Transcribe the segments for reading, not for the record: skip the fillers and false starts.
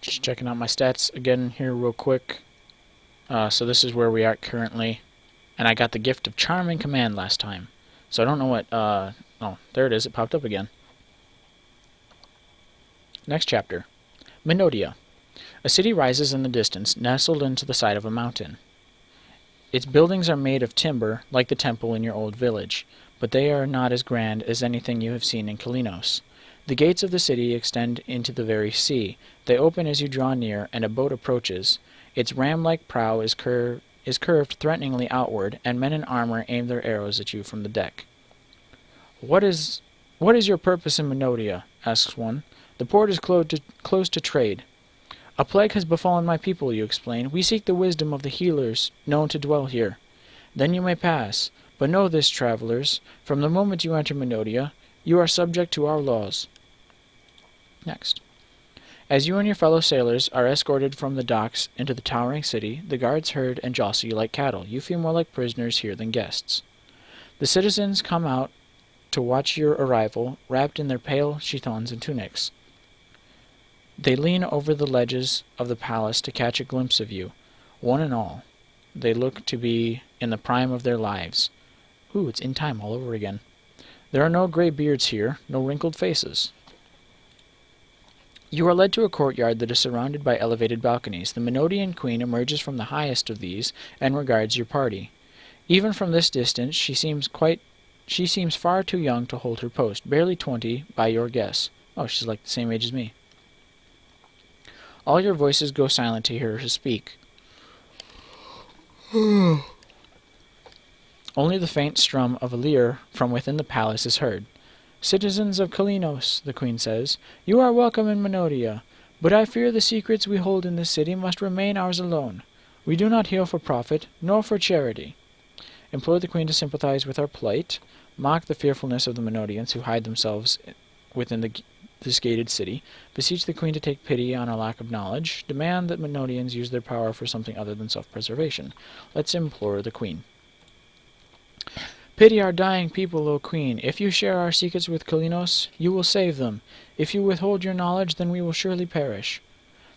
Just checking out my stats again here real quick. So this is where we are currently. And I got the gift of Charming Command last time. So I don't know what, oh, there it is. It popped up again. Next chapter. Menodia. A city rises in the distance, nestled into the side of a mountain. Its buildings are made of timber, like the temple in your old village, but they are not as grand as anything you have seen in Kalinos. The gates of the city extend into the very sea. They open as you draw near, and a boat approaches. Its ram-like prow is curved threateningly outward, and men in armor aim their arrows at you from the deck. What is your purpose in Menodia? Asks one. The port is closed to trade. A plague has befallen my people, you explain. We seek the wisdom of the healers known to dwell here. Then you may pass. But know this, travelers, from the moment you enter Menodia, you are subject to our laws. Next. As you and your fellow sailors are escorted from the docks into the towering city, the guards herd and jostle you like cattle. You feel more like prisoners here than guests. The citizens come out to watch your arrival, wrapped in their pale chiffons and tunics. They lean over the ledges of the palace to catch a glimpse of you. One and all, they look to be in the prime of their lives. Ooh, it's in time all over again. There are no gray beards here, no wrinkled faces. You are led to a courtyard that is surrounded by elevated balconies. The Menodian queen emerges from the highest of these and regards your party. Even from this distance, she seems far too young to hold her post, barely 20 by your guess. Oh, she's like the same age as me. All your voices go silent to hear her speak. Only the faint strum of a lyre from within the palace is heard. Citizens of Kalinos, the queen says, you are welcome in Menodia, but I fear the secrets we hold in this city must remain ours alone. We do not heal for profit, nor for charity. Implore the queen to sympathize with our plight, mock the fearfulness of the Menodians who hide themselves within this gated city, beseech the queen to take pity on our lack of knowledge, demand that Menodians use their power for something other than self-preservation. Let's implore the queen. Pity our dying people, O queen. If you share our secrets with Kalinos, you will save them. If you withhold your knowledge, then we will surely perish.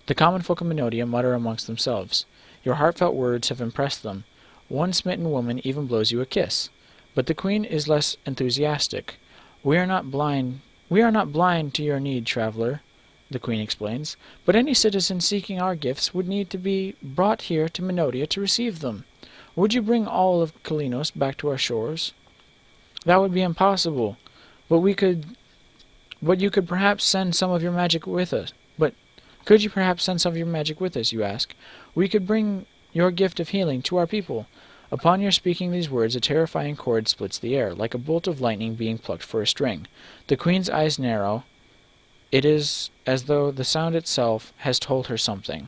The common folk of Menodia mutter amongst themselves. Your heartfelt words have impressed them. One smitten woman even blows you a kiss. But the queen is less enthusiastic. We are not blind to your need, traveler, the queen explains, but any citizen seeking our gifts would need to be brought here to Menodia to receive them. Would you bring all of Kalinos back to our shores? That would be impossible, but you could perhaps send some of your magic with us. Could you perhaps send some of your magic with us, you ask? We could bring your gift of healing to our people. Upon your speaking these words, a terrifying chord splits the air, like a bolt of lightning being plucked for a string. The queen's eyes narrow. It is as though the sound itself has told her something.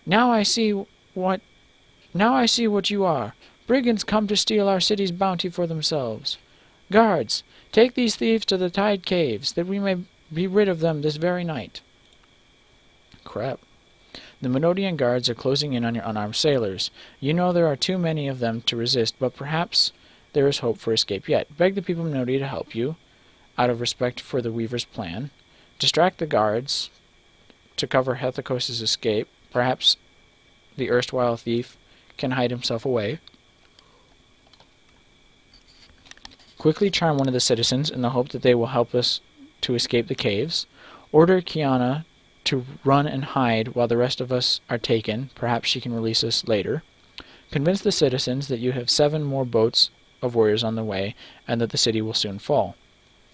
Now I see what you are. Brigands come to steal our city's bounty for themselves. Guards, take these thieves to the Tide Caves, that we may be rid of them this very night. Crap. The Menodian guards are closing in on your unarmed sailors. You know there are too many of them to resist, but perhaps there is hope for escape yet. Beg the people of Menodia to help you, out of respect for the Weaver's plan. Distract the guards to cover Hethakos' escape. Perhaps the erstwhile thief can hide himself away. Quickly charm one of the citizens in the hope that they will help us to escape the caves. Order Kiana to run and hide while the rest of us are taken. Perhaps she can release us later. Convince the citizens that you have 7 more boats of warriors on the way, and that the city will soon fall.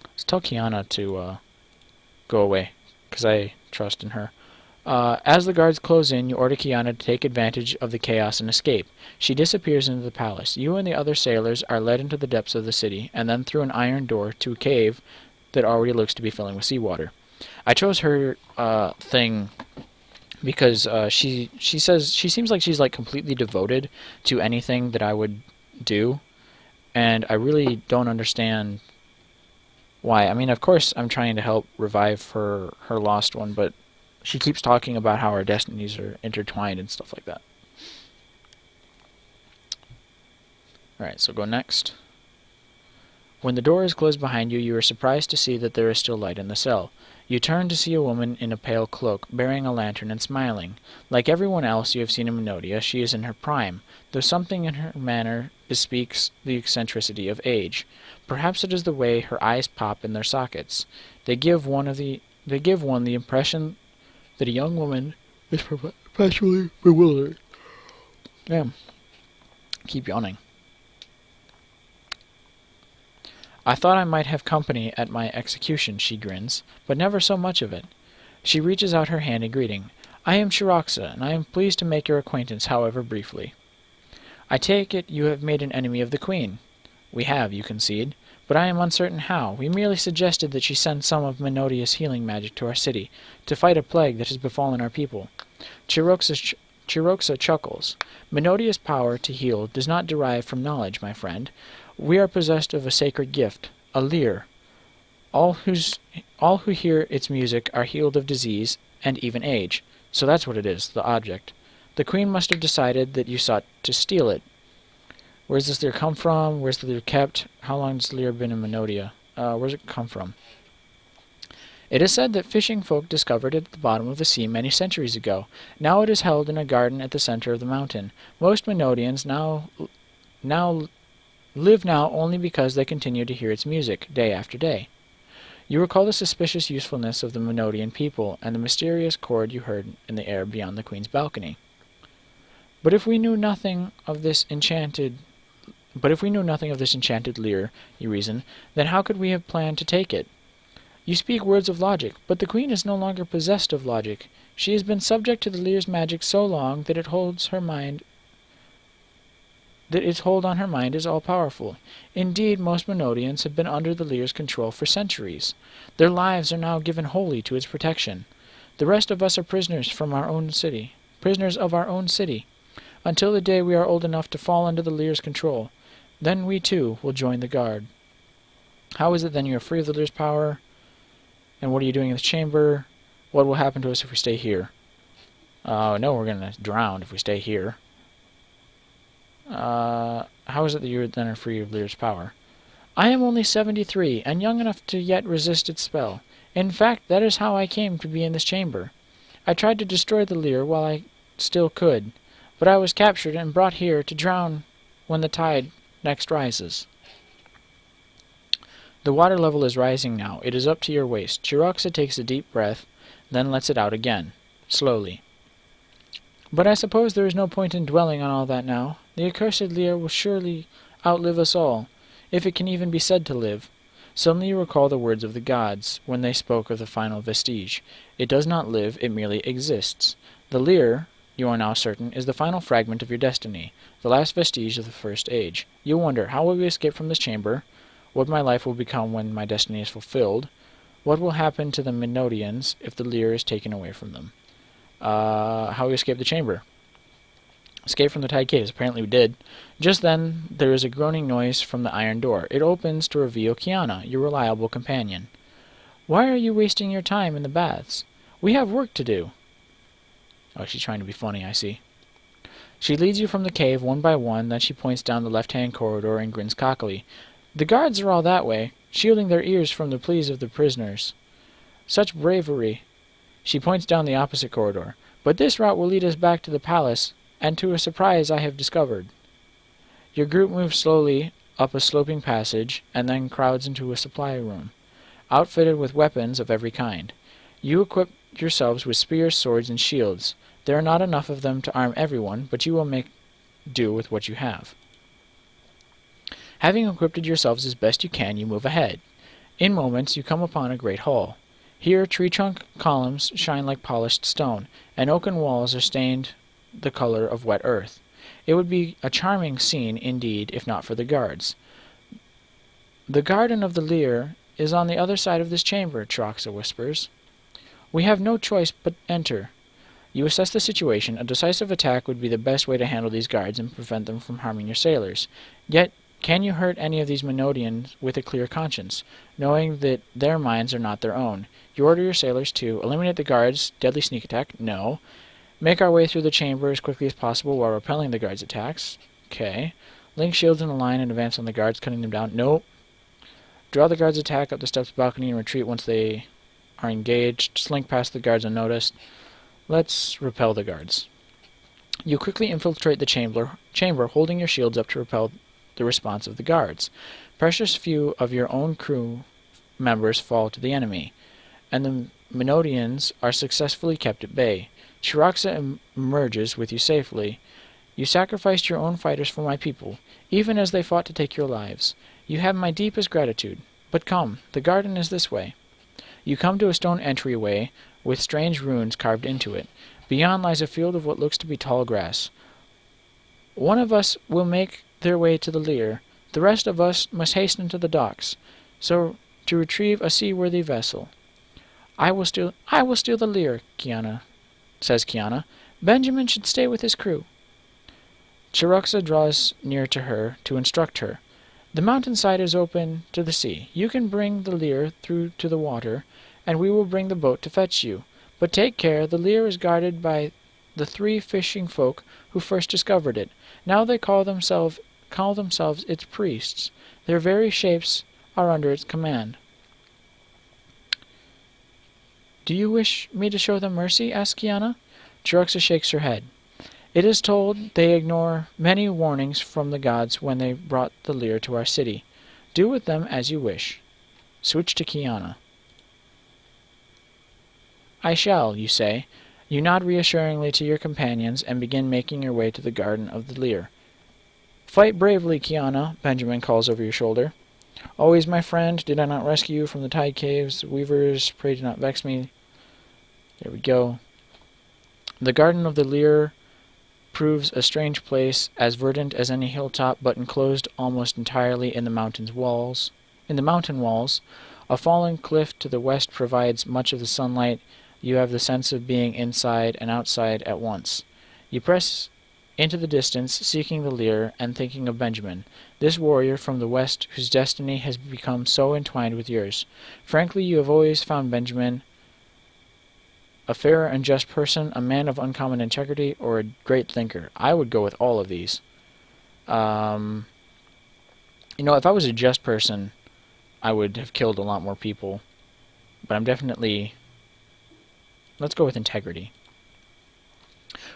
Let's tell Kiana to go away, because I trust in her. As the guards close in, you order Kiana to take advantage of the chaos and escape. She disappears into the palace. You and the other sailors are led into the depths of the city, and then through an iron door to a cave that already looks to be filling with seawater. I chose her thing because she seems like she's like completely devoted to anything that I would do, and I really don't understand why. I mean, of course, I'm trying to help revive her lost one, but she keeps talking about how our destinies are intertwined and stuff like that. Alright, so go next. When the door is closed behind you, you are surprised to see that there is still light in the cell. You turn to see a woman in a pale cloak, bearing a lantern and smiling. Like everyone else you have seen in Menodia, she is in her prime, though something in her manner bespeaks the eccentricity of age. Perhaps it is the way her eyes pop in their sockets. They give one the impression that a young woman is perpetually bewildered. Damn. Keep yawning. I thought I might have company at my execution, she grins, but never so much of it. She reaches out her hand in greeting. I am Shiraxa, and I am pleased to make your acquaintance, however briefly. I take it you have made an enemy of the Queen. We have, you concede, but I am uncertain how. We merely suggested that she send some of Menodia's healing magic to our city, to fight a plague that has befallen our people. Chiroxa chuckles. Menodia's power to heal does not derive from knowledge, my friend. We are possessed of a sacred gift, a lyre. All who hear its music are healed of disease and even age. So that's what it is, the object. The Queen must have decided that you sought to steal it. Where's this lyre come from? Where's the lyre kept? How long has the lyre been in Menodia? Where's it come from? It is said that fishing folk discovered it at the bottom of the sea many centuries ago. Now it is held in a garden at the center of the mountain. Most Menodians live now only because they continue to hear its music, day after day. You recall the suspicious usefulness of the Menodian people, and the mysterious chord you heard in the air beyond the Queen's balcony. But if we knew nothing of this enchanted lyre, you reason, then how could we have planned to take it? You speak words of logic, but the Queen is no longer possessed of logic. She has been subject to the lyre's magic so long that its hold on her mind is all-powerful. Indeed, most Menodians have been under the lyre's control for centuries. Their lives are now given wholly to its protection. The rest of us are prisoners of our own city, until the day we are old enough to fall under the lyre's control. Then we, too, will join the guard. How is it, then, you are free of the lyre's power? And what are you doing in this chamber? What will happen to us if we stay here? No, we're going to drown if we stay here. How is it that you then are free of Lyre's power? I am only 73, and young enough to yet resist its spell. In fact, that is how I came to be in this chamber. I tried to destroy the lyre while I still could, but I was captured and brought here to drown when the tide next rises. The water level is rising now. It is up to your waist. Chiroxa takes a deep breath, then lets it out again, slowly. But I suppose there is no point in dwelling on all that now. The accursed lyre will surely outlive us all, if it can even be said to live. Suddenly you recall the words of the gods, when they spoke of the final vestige. It does not live, it merely exists. The lyre, you are now certain, is the final fragment of your destiny, the last vestige of the first age. You wonder, how will we escape from this chamber? What my life will become when my destiny is fulfilled? What will happen to the Menodians if the lyre is taken away from them? How we escape the chamber? Escape from the Tide Caves. Apparently we did. Just then, there is a groaning noise from the iron door. It opens to reveal Kiana, your reliable companion. Why are you wasting your time in the baths? We have work to do. Oh, she's trying to be funny, I see. She leads you from the cave one by one, then she points down the left-hand corridor and grins cockily. The guards are all that way, shielding their ears from the pleas of the prisoners. Such bravery. She points down the opposite corridor. But this route will lead us back to the palace, and to a surprise I have discovered. Your group moves slowly up a sloping passage, and then crowds into a supply room, outfitted with weapons of every kind. You equip yourselves with spears, swords, and shields. There are not enough of them to arm everyone, but you will make do with what you have. Having equipped yourselves as best you can, you move ahead. In moments, you come upon a great hall. Here, tree trunk columns shine like polished stone, and oaken walls are stained the color of wet earth. It would be a charming scene, indeed, if not for the guards. The garden of the Lyre is on the other side of this chamber, Troxa whispers. We have no choice but enter. You assess the situation. A decisive attack would be the best way to handle these guards and prevent them from harming your sailors. Yet, can you hurt any of these Menodians with a clear conscience, knowing that their minds are not their own? You order your sailors to eliminate the guards. Deadly sneak attack? No. Make our way through the chamber as quickly as possible while repelling the guards' attacks. Okay. Link shields in a line and advance on the guards, cutting them down. Nope. Draw the guards' attack up the steps of the balcony and retreat once they are engaged. Slink past the guards unnoticed. Let's repel the guards. You quickly infiltrate the chamber, holding your shields up to repel the response of the guards. Precious few of your own crew members fall to the enemy, and the Menodians are successfully kept at bay. Chiraxa emerges with you safely. You sacrificed your own fighters for my people, even as they fought to take your lives. You have my deepest gratitude. But come, the garden is this way. You come to a stone entryway with strange runes carved into it. Beyond lies a field of what looks to be tall grass. One of us will make their way to the Lyre. The rest of us must hasten to the docks, so to retrieve a seaworthy vessel. I will steal the Lyre, says Kiana. Benjamin should stay with his crew. Chiraxa draws near to her to instruct her. The mountainside is open to the sea. You can bring the Lyre through to the water, and we will bring the boat to fetch you. But take care, the Lyre is guarded by the 3 fishing folk who first discovered it. Now they call themselves its priests. Their very shapes are under its command. Do you wish me to show them mercy? Asks Kiana. Chiraxa shakes her head. It is told they ignore many warnings from the gods when they brought the Lyre to our city. Do with them as you wish. Switch to Kiana. I shall, you say. You nod reassuringly to your companions and begin making your way to the garden of the Lyre. Fight bravely, Kiana, Benjamin calls over your shoulder. Always my friend, did I not rescue you from the tide caves? Weavers, pray do not vex me. There we go. The garden of the Lyre proves a strange place, as verdant as any hilltop, but enclosed almost entirely in the mountain walls. A fallen cliff to the west provides much of the sunlight. You have the sense of being inside and outside at once. You press into the distance, seeking the Lyre and thinking of Benjamin, this warrior from the west whose destiny has become so entwined with yours. Frankly, you have always found Benjamin a fair and just person, a man of uncommon integrity, or a great thinker. I would go with all of these. If I was a just person, I would have killed a lot more people. But I'm definitely... Let's go with integrity.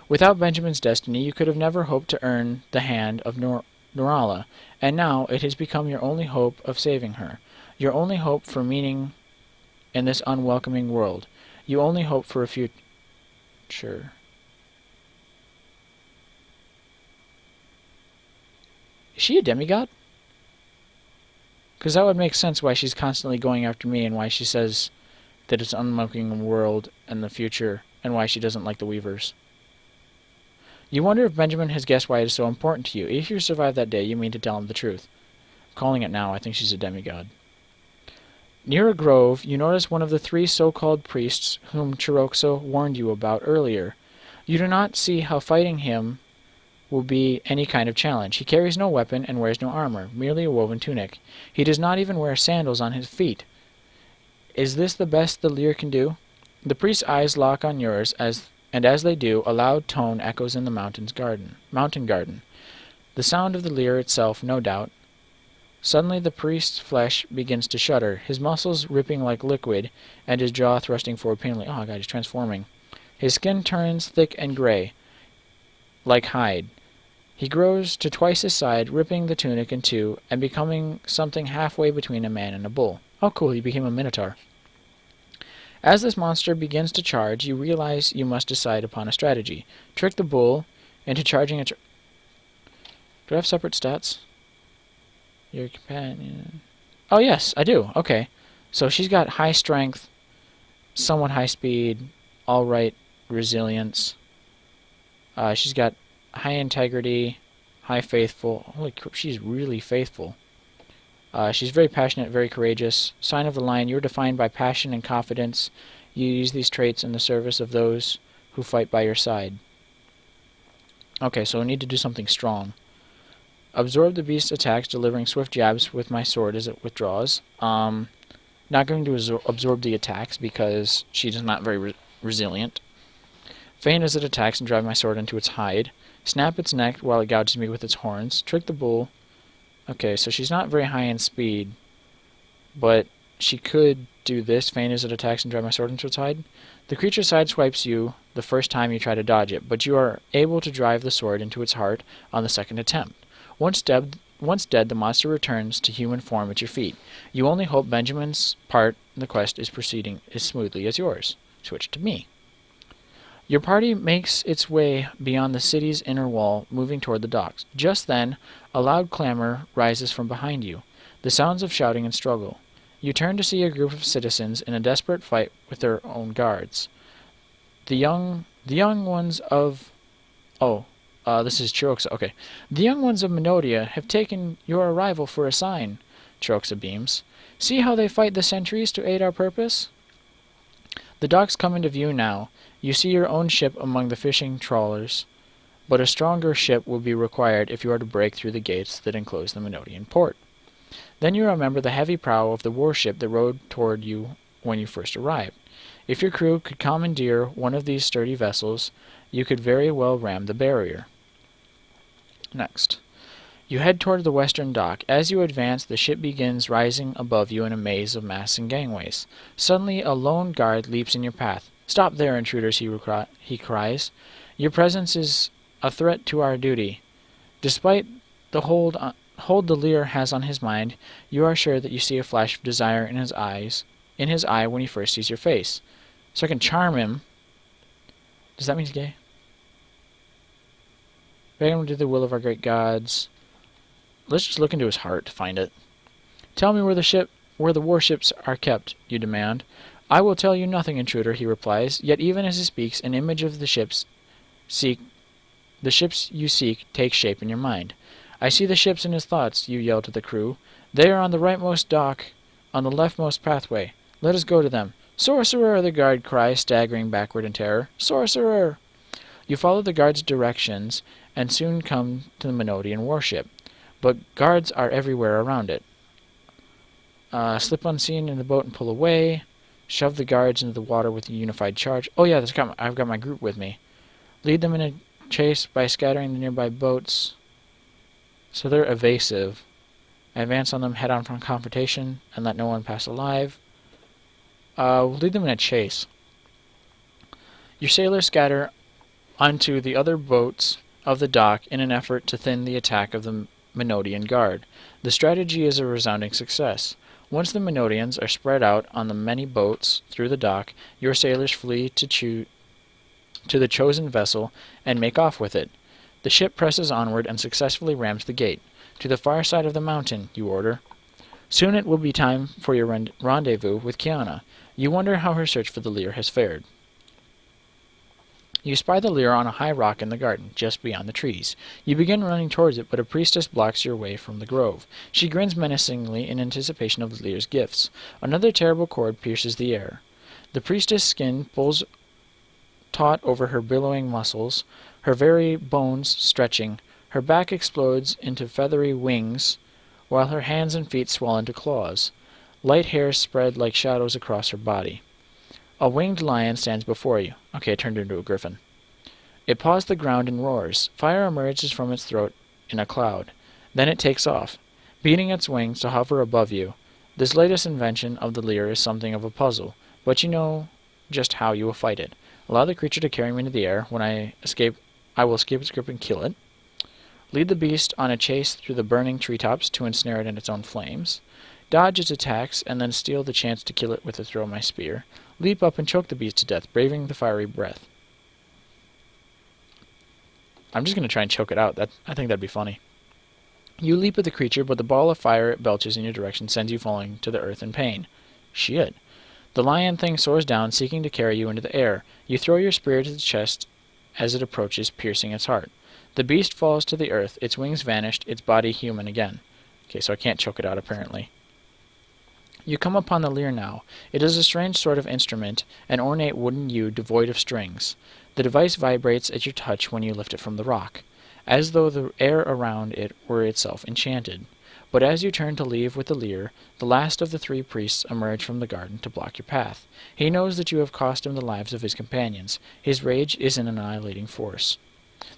Without Benjamin's destiny, you could have never hoped to earn the hand of Norala, and now it has become your only hope of saving her. Your only hope for meaning in this unwelcoming world. You only hope for a future. Is she a demigod? Because that would make sense why she's constantly going after me and why she says that it's an unwelcoming world in the future and why she doesn't like the Weavers. You wonder if Benjamin has guessed why it is so important to you. If you survive that day, you mean to tell him the truth. I'm calling it now. I think she's a demigod. Near a grove, you notice one of the 3 so-called priests whom Chiraxa warned you about earlier. You do not see how fighting him will be any kind of challenge. He carries no weapon and wears no armor, merely a woven tunic. He does not even wear sandals on his feet. Is this the best the Lyre can do? The priest's eyes lock on yours, as they do, a loud tone echoes in the mountain garden. The sound of the Lyre itself, no doubt. Suddenly the priest's flesh begins to shudder, his muscles ripping like liquid, and his jaw thrusting forward painfully. Oh god, he's transforming. His skin turns thick and gray, like hide. He grows to twice his size, ripping the tunic in 2, and becoming something halfway between a man and a bull. Oh cool, he became a minotaur. As this monster begins to charge, you realize you must decide upon a strategy. Trick the bull into charging Do I have separate stats? Your companion... Oh, yes, I do. Okay. So she's got high strength, somewhat high speed, alright resilience. She's got high integrity, high faithful. Holy crap, she's really faithful. She's very passionate, very courageous. Sign of the Lion, you're defined by passion and confidence. You use these traits in the service of those who fight by your side. Okay, so I need to do something strong. Absorb the beast's attacks, delivering swift jabs with my sword as it withdraws. Not going to absorb the attacks because she's not very resilient. Feign as it attacks and drive my sword into its hide. Snap its neck while it gouges me with its horns. Trick the bull. Okay, so she's not very high in speed, but she could do this, feign as it attacks and drive my sword into its hide. The creature sideswipes you the first time you try to dodge it, but you are able to drive the sword into its heart on the second attempt. Once dead, the monster returns to human form at your feet. You only hope Benjamin's part in the quest is proceeding as smoothly as yours. Switch to me. Your party makes its way beyond the city's inner wall, moving toward the docks. Just then, a loud clamor rises from behind you, the sounds of shouting and struggle. You turn to see a group of citizens in a desperate fight with their own guards. The young ones of... this is Chiroxa. Okay. The young ones of Menodia have taken your arrival for a sign, Chiroxa beams. See how they fight the sentries to aid our purpose? The docks come into view now. You see your own ship among the fishing trawlers, but a stronger ship will be required if you are to break through the gates that enclose the Menodian port. Then you remember the heavy prow of the warship that rode toward you when you first arrived. If your crew could commandeer one of these sturdy vessels, you could very well ram the barrier. Next. You head toward the western dock. As you advance, the ship begins rising above you in a maze of masts and gangways. Suddenly, a lone guard leaps in your path. "Stop there, intruders," he cries. "Your presence is a threat to our duty." Despite the hold the Lyre has on his mind, you are sure that you see a flash of desire in his eye when he first sees your face. So I can charm him. Does that mean he's gay? Beg him to do the will of our great gods. Let's just look into his heart to find it. "Tell me where the warships are kept," you demand. "I will tell you nothing, intruder," he replies, yet even as he speaks, an image of the ships you seek takes shape in your mind. "I see the ships in his thoughts," you yell to the crew. "They are on the rightmost dock, on the leftmost pathway. Let us go to them." "Sorcerer!" the guard cries, staggering backward in terror. "Sorcerer!" You follow the guard's directions, and soon come to the Menodian warship. But guards are everywhere around it. Slip unseen in the boat and pull away. Shove the guards into the water with a unified charge. Oh yeah, I've got my group with me. Lead them in a chase by scattering the nearby boats. So they're evasive. Advance on them head-on from confrontation and let no one pass alive. We'll lead them in a chase. Your sailors scatter onto the other boats of the dock in an effort to thin the attack of the Menodian guard. The strategy is a resounding success. Once the Menodians are spread out on the many boats through the dock, your sailors flee to the chosen vessel and make off with it. The ship presses onward and successfully rams the gate. "To the far side of the mountain," you order. Soon it will be time for your rendezvous with Kiana. You wonder how her search for the Lyre has fared. You spy the Lyre on a high rock in the garden, just beyond the trees. You begin running towards it, but a priestess blocks your way from the grove. She grins menacingly in anticipation of the Lyre's gifts. Another terrible chord pierces the air. The priestess' skin pulls taut over her billowing muscles, her very bones stretching. Her back explodes into feathery wings, while her hands and feet swell into claws. Light hairs spread like shadows across her body. A winged lion stands before you. Okay, it turned into a griffin. It paws the ground and roars. Fire emerges from its throat in a cloud. Then it takes off, beating its wings to hover above you. This latest invention of the Lyre is something of a puzzle, but you know just how you will fight it. Allow the creature to carry me into the air. When I will escape its grip and kill it. Lead the beast on a chase through the burning treetops to ensnare it in its own flames. Dodge its attacks, and then steal the chance to kill it with a throw of my spear. Leap up and choke the beast to death, braving the fiery breath. I'm just going to try and choke it out. I think that'd be funny. You leap at the creature, but the ball of fire it belches in your direction sends you falling to the earth in pain. Shit. The lion thing soars down, seeking to carry you into the air. You throw your spear to the chest as it approaches, piercing its heart. The beast falls to the earth, its wings vanished, its body human again. Okay, so I can't choke it out, apparently. You come upon the Lyre now. It is a strange sort of instrument, an ornate wooden ewe devoid of strings. The device vibrates at your touch when you lift it from the rock, as though the air around it were itself enchanted. But as you turn to leave with the Lyre, the last of the three priests emerge from the garden to block your path. He knows that you have cost him the lives of his companions. His rage is an annihilating force.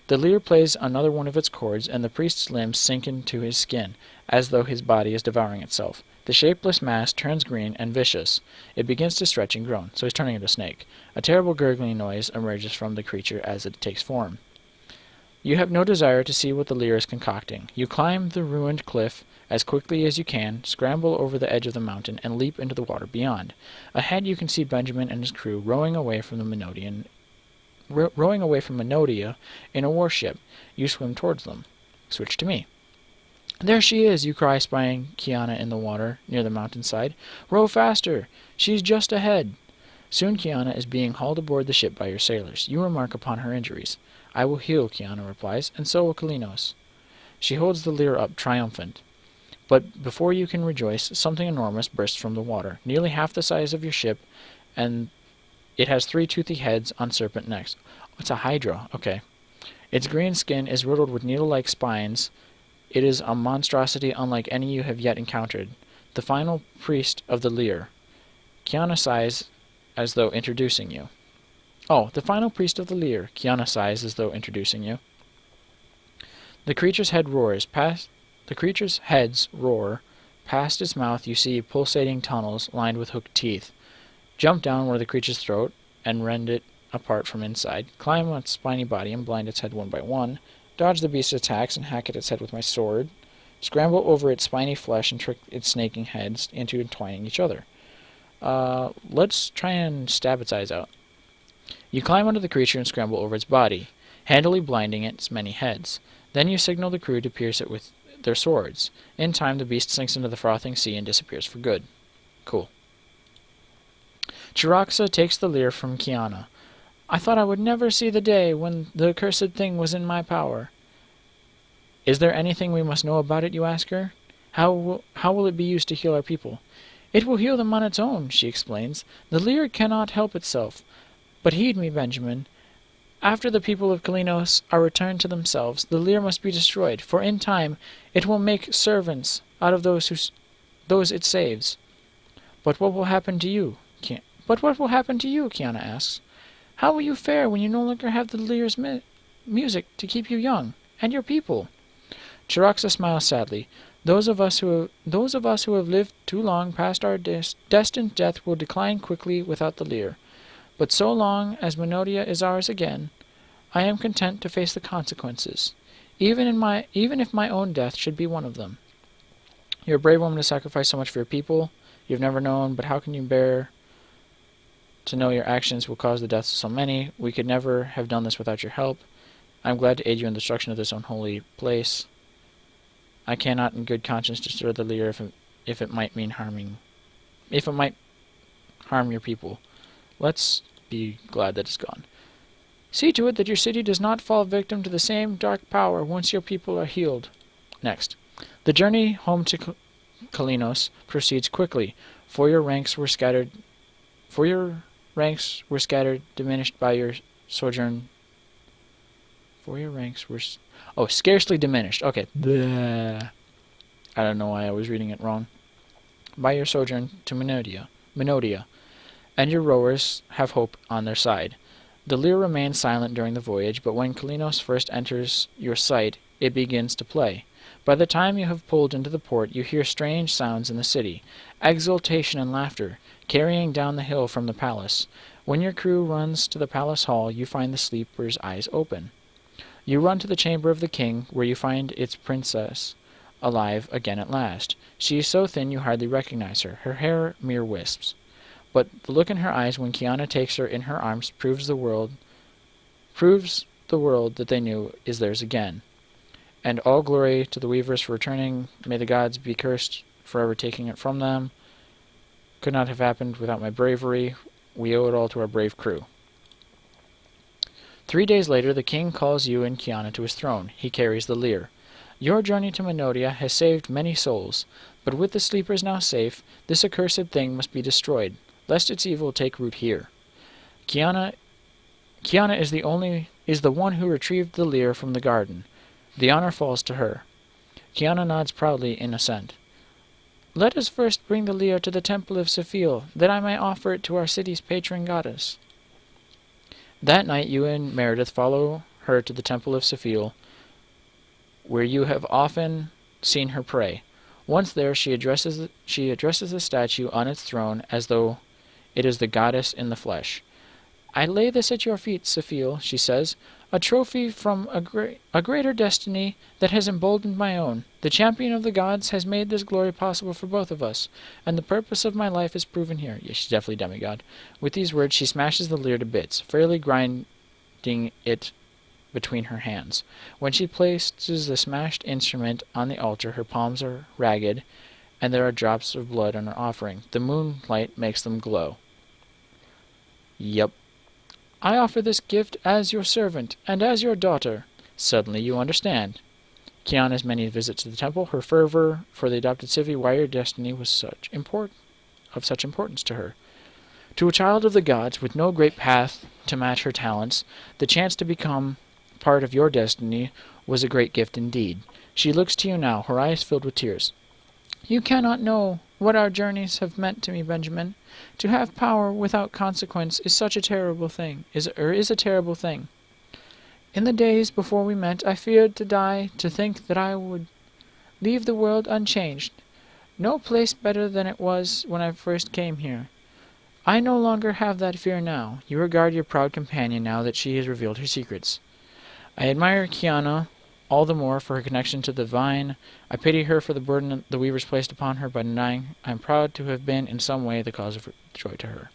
The Lyre plays another one of its chords, and the priest's limbs sink into his skin, as though his body is devouring itself. The shapeless mass turns green and vicious. It begins to stretch and groan, so he's turning into a snake. A terrible gurgling noise emerges from the creature as it takes form. You have no desire to see what the Lyre is concocting. You climb the ruined cliff as quickly as you can, scramble over the edge of the mountain, and leap into the water beyond. Ahead you can see Benjamin and his crew rowing away from Menodia in a warship. You swim towards them. Switch to me. There she is, you cry, spying Kiana in the water near the mountainside. Row faster! She's just ahead. Soon Kiana is being hauled aboard the ship by your sailors. You remark upon her injuries. I will heal, Kiana replies, and so will Kalinos. She holds the Lyre up, triumphant. But before you can rejoice, something enormous bursts from the water, nearly half the size of your ship, and it has 3 toothy heads on serpent necks. It's a hydra, okay. Its green skin is riddled with needle-like spines. It is a monstrosity unlike any you have yet encountered. The final priest of the Lyre. Kiana sighs as though introducing you. Oh, the final priest of the Lyre, Kiana sighs as though introducing you. The creature's heads roar. Past its mouth you see pulsating tunnels lined with hooked teeth. Jump down where the creature's throat and rend it apart from inside. Climb on its spiny body and blind its head one by one. Dodge the beast's attacks and hack at its head with my sword. Scramble over its spiny flesh and trick its snaking heads into entwining each other. Let's try and stab its eyes out. You climb onto the creature and scramble over its body, handily blinding its many heads. Then you signal the crew to pierce it with their swords. In time, the beast sinks into the frothing sea and disappears for good. Cool. Chiraxa takes the Lyre from Kiana. I thought I would never see the day when the accursed thing was in my power. Is there anything we must know about it, you ask her? How will it be used to heal our people? It will heal them on its own, she explains. The Lyre cannot help itself. But heed me, Benjamin. After the people of Kalinos are returned to themselves, the Lyre must be destroyed, for in time it will make servants out of those it saves. But what will happen to you? Kiana asks. How will you fare when you no longer have the Lyre's music to keep you young, and your people? Chiraxa smiles sadly. Those of us who have lived too long past our destined death will decline quickly without the Lyre. But so long as Menodia is ours again, I am content to face the consequences, even if my own death should be one of them. You're a brave woman to sacrifice so much for your people. You've never known, but how can you bear to know your actions will cause the deaths of so many? We could never have done this without your help. I am glad to aid you in the destruction of this unholy place. I cannot in good conscience destroy the Lyre if it might harm your people. Let's be glad that it's gone. See to it that your city does not fall victim to the same dark power once your people are healed. Next. The journey home to Kalinos proceeds quickly, for your ranks were scattered, diminished by your sojourn. Scarcely diminished. Okay. Bleh. I don't know why I was reading it wrong. By your sojourn to Menodia, and your rowers have hope on their side. The Lyre remains silent during the voyage, but when Kalinos first enters your sight, it begins to play. By the time you have pulled into the port, you hear strange sounds in the city, exultation and laughter, carrying down the hill from the palace. When your crew runs to the palace hall, you find the sleeper's eyes open. You run to the chamber of the king, where you find its princess alive again at last. She is so thin you hardly recognize her, her hair mere wisps. But the look in her eyes when Kiana takes her in her arms proves the world that they knew is theirs again. And all glory to the weavers for returning. May the gods be cursed forever taking it from them. Could not have happened without my bravery. We owe it all to our brave crew. 3 days later, the king calls you and Kiana to his throne. He carries the Lyre. Your journey to Menodia has saved many souls, but with the sleepers now safe, this accursed thing must be destroyed, lest its evil take root here. Kiana is the one who retrieved the Lyre from the garden. The honor falls to her. Kiana nods proudly in assent. Let us first bring the Lyre to the temple of Sephil, that I may offer it to our city's patron goddess. That night you and Meredith follow her to the temple of Sephil, where you have often seen her pray. Once there, she addresses the statue on its throne as though it is the goddess in the flesh. "I lay this at your feet, Safil," she says, "a trophy from a greater destiny that has emboldened my own. The champion of the gods has made this glory possible for both of us, and the purpose of my life is proven here." Yeah, she's definitely demigod. With these words, she smashes the lyre to bits, fairly grinding it between her hands. When she places the smashed instrument on the altar, her palms are ragged, and there are drops of blood on her offering. The moonlight makes them glow. Yep. "I offer this gift as your servant, and as your daughter." Suddenly you understand. Kiana's many visits to the temple, her fervor for the adopted Sivi, why your destiny was of such importance to her. To a child of the gods, with no great path to match her talents, the chance to become part of your destiny was a great gift indeed. She looks to you now, her eyes filled with tears. "You cannot know what our journeys have meant to me, Benjamin. To have power without consequence is such a terrible thing, is a terrible thing. In the days before we met, I feared to die, to think that I would leave the world unchanged. No place better than it was when I first came here. I no longer have that fear now. You regard your proud companion now that she has revealed her secrets. I admire Kiana all the more for her connection to the vine. I pity her for the burden the weavers placed upon her by denying. I am proud to have been in some way the cause of joy to her."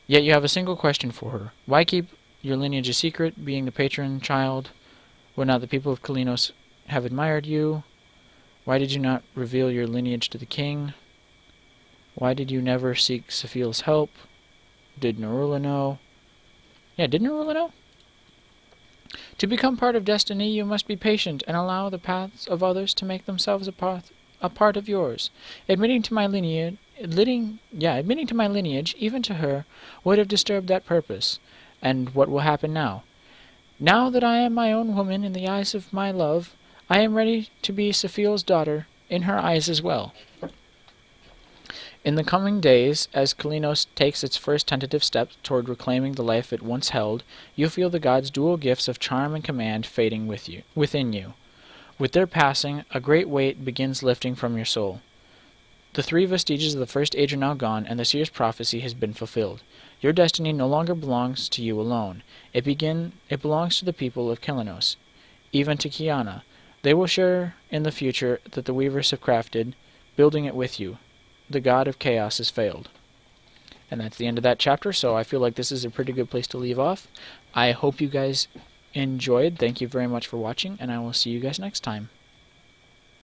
Yet you have a single question for her. Why keep your lineage a secret, being the patron child? Would not the people of Kalinos have admired you? Why did you not reveal your lineage to the king? Why did you never seek Safil's help? Did Narula know? Yeah, did Narula know? To become part of destiny, you must be patient and allow the paths of others to make themselves a part of yours. Admitting to my lineage, even to her, would have disturbed that purpose. And what will happen now? Now that I am my own woman in the eyes of my love, I am ready to be Safil's daughter in her eyes as well. In the coming days, as Kalinos takes its first tentative steps toward reclaiming the life it once held, you feel the gods' dual gifts of charm and command fading within you. With their passing, a great weight begins lifting from your soul. The three vestiges of the first age are now gone, and the seer's prophecy has been fulfilled. Your destiny no longer belongs to you alone. It belongs to the people of Kalinos, even to Kiana. They will share in the future that the weavers have crafted, building it with you. The god of chaos has failed. And that's the end of that chapter, so I feel like this is a pretty good place to leave off. I hope you guys enjoyed. Thank you very much for watching, and I will see you guys next time.